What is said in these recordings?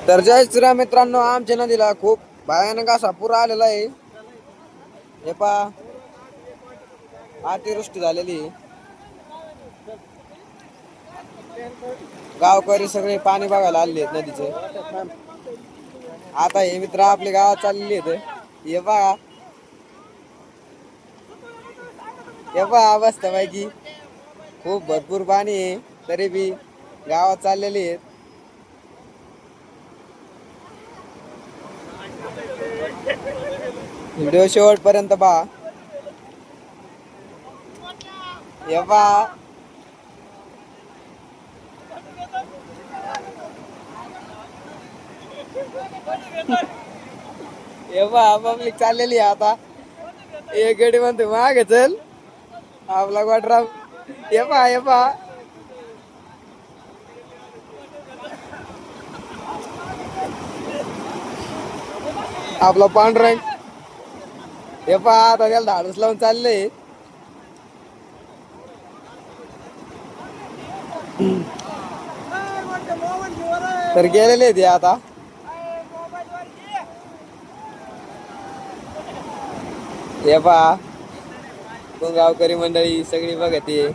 तर जय श्रीराम मित्रांनो, आमच्या नदीला खूप भयानक असा पूर आलेला आहे. हे पहा, अतिवृष्टी झालेली आहे. गावकरी सगळे पाणी बघायला आले आहेत नदीचे. आता हे मित्र आपल्या गावात चाललेले आहेत. हे पहा, हे पहा अवस्था पैकी खूप भरपूर पाणी आहे, तरी बी गावात चाललेली आहेत. व्हिडिओ शेवटपर्यंत पहा. हे पहा, हे पहा पब्लिक चाललेली आहे. आता एक गडी म्हणतो मागे चल, आपला वाटरा. हे पहा, हे पहा, आपला पांढरंग. हे पहा, आता त्याला धाडूस लावून चालले. तर गेलेले ते आता. हे पहा, गावकरी मंडळी सगळी बघते.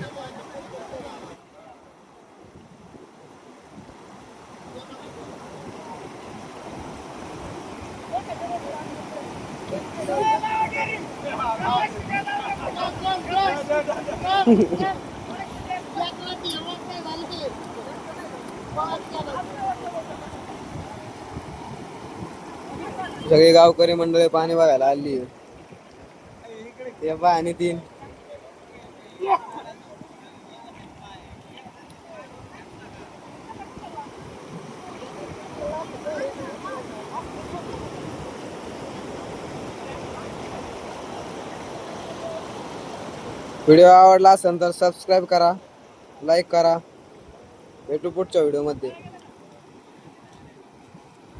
सगळे गावकरी मंडळी पाणी बघायला आली. हे पहा, आणि तीन व्हिडिओ आवडला असेल तर सबस्क्राईब करा, लाईक करा. भेटू पुढच्या व्हिडिओ मध्ये.